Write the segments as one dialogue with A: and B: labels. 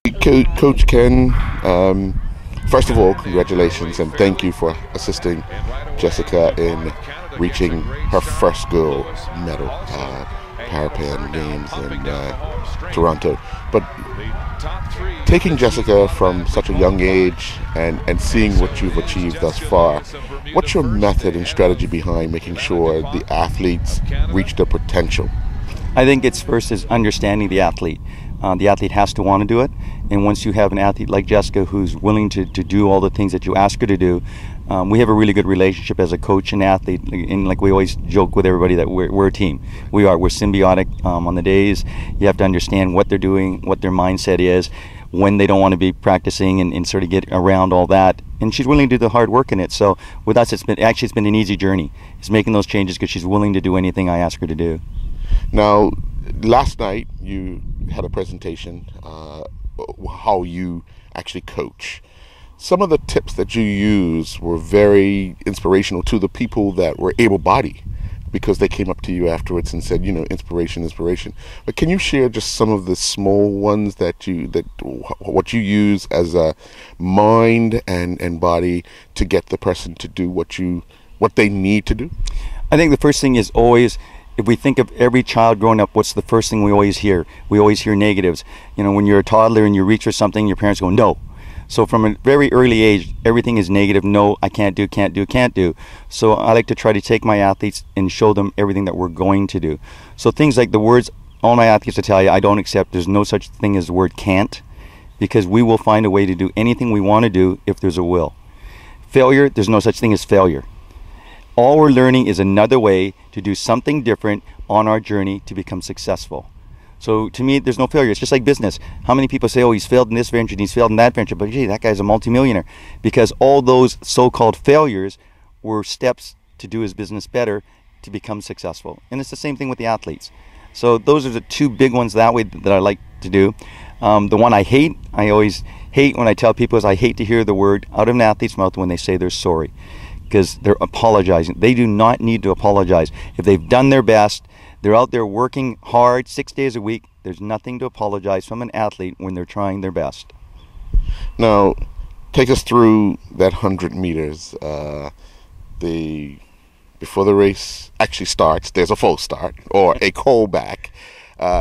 A: Coach Ken, first of all, congratulations and thank you for assisting Jessica in reaching her first gold medal, Parapan Games in Toronto. But taking Jessica from such a young age and seeing what you've achieved thus far, what's your method and strategy behind making sure the athletes reach their potential?
B: I think it's first is understanding the athlete. The athlete has to want to do it, and once you have an athlete like Jessica who's willing to do all the things that you ask her to do, we have a really good relationship as a coach and athlete, and like we always joke with everybody that we're a team. We're symbiotic. On the days, you have to understand what they're doing, what their mindset is, when they don't want to be practicing, and sort of get around all that. And she's willing to do the hard work in it. So with us, it's been an easy journey. It's making those changes because she's willing to do anything I ask her to do.
A: Now, last night you had a presentation how you actually coach. Some of the tips that you use were very inspirational to the people that were able-bodied, because they came up to you afterwards and said, inspiration. But can you share just some of the small ones what you use as a mind and body to get the person to do what they need to do?
B: I think the first thing is always, if we think of every child growing up, what's the first thing we always hear? We always hear negatives. When you're a toddler and you reach for something, your parents go, no. So from a very early age, everything is negative. No, I can't do. So I like to try to take my athletes and show them everything that we're going to do. So things like the words, all my athletes will tell you, I don't accept. There's no such thing as the word can't, because we will find a way to do anything we want to do if there's a will. Failure, there's no such thing as failure. All we're learning is another way to do something different on our journey to become successful. So to me, there's no failure. It's just like business. How many people say, oh, he's failed in this venture and he's failed in that venture, but gee, that guy's a multimillionaire. Because all those so-called failures were steps to do his business better, to become successful. And it's the same thing with the athletes. So those are the two big ones that way that I like to do. The one I always hate when I tell people, is I hate to hear the word out of an athlete's mouth when they say they're sorry, because they're apologizing. They do not need to apologize. If they've done their best, they're out there working hard 6 days a week, there's nothing to apologize from an athlete when they're trying their best.
A: Now, take us through that 100 meters. Before the race actually starts, there's a false start or a callback.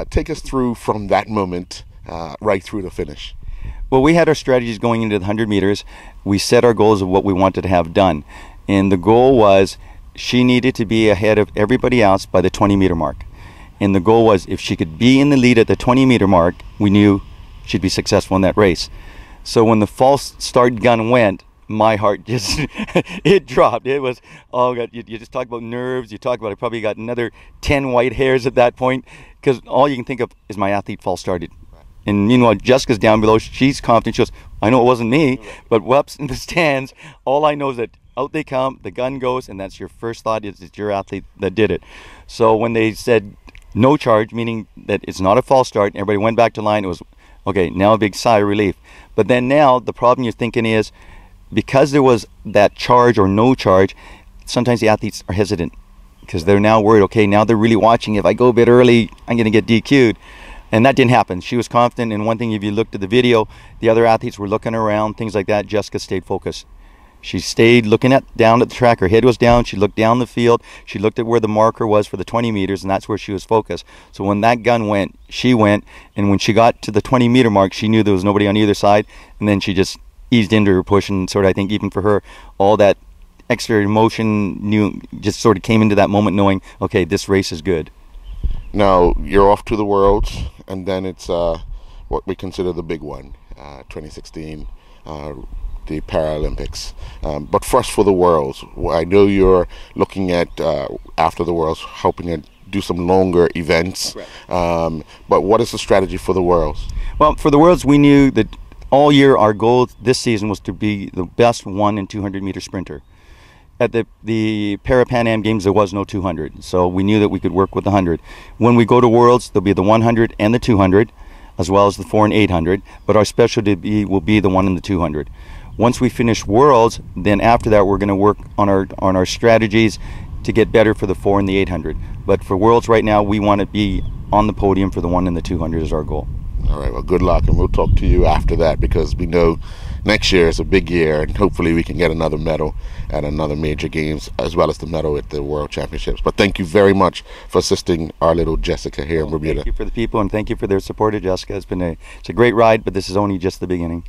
A: Take us through from that moment right through the finish.
B: Well, we had our strategies going into the 100 meters. We set our goals of what we wanted to have done. And the goal was she needed to be ahead of everybody else by the 20-meter mark. And the goal was if she could be in the lead at the 20-meter mark, we knew she'd be successful in that race. So when the false start gun went, my heart just, it dropped. It was, oh God, you just talk about nerves. You talk about, I probably got another 10 white hairs at that point, because all you can think of is my athlete false started. And meanwhile, Jessica's down below. She's confident. She goes, I know it wasn't me, but whoops, in the stands, all I know is that out they come, the gun goes, and that's your first thought, is it's your athlete that did it. So when they said no charge, meaning that it's not a false start, and everybody went back to line, it was, okay, now a big sigh of relief. But then now, the problem you're thinking is, because there was that charge or no charge, sometimes the athletes are hesitant, because they're now worried, okay, now they're really watching. If I go a bit early, I'm going to get DQ'd. And that didn't happen. She was confident. And one thing, if you looked at the video, the other athletes were looking around, things like that. Jessica stayed focused. She stayed looking down at the track. Her head was down. She looked down the field. She looked at where the marker was for the 20 meters, and that's where she was focused. So when that gun went, she went. And when she got to the 20-meter mark, she knew there was nobody on either side. And then she just eased into her push. And sort of, I think, even for her, all that extra emotion just sort of came into that moment knowing, okay, this race is good.
A: Now, you're off to the Worlds, and then it's what we consider the big one, 2016, the Paralympics. But first for the Worlds, I know you're looking at, after the Worlds, hoping to do some longer events. But what is the strategy for the Worlds?
B: Well, for the Worlds, we knew that all year our goal this season was to be the best 1 and 200 meter sprinter. At the Para-Pan Am Games, there was no 200, so we knew that we could work with the 100. When we go to Worlds, there'll be the 100 and the 200, as well as the 4 and 800, but our specialty will be the 1 and the 200. Once we finish Worlds, then after that, we're going to work on our strategies to get better for the 4 and the 800. But for Worlds right now, we want to be on the podium for the 1 and the 200 is our goal.
A: All right, well, good luck, and we'll talk to you after that, because we know next year is a big year, and hopefully we can get another medal at another major games, as well as the medal at the World Championships. But thank you very much for assisting our little Jessica here in Bermuda.
B: Thank you for the people, and thank you for their support of Jessica. It's a great ride, but this is only just the beginning.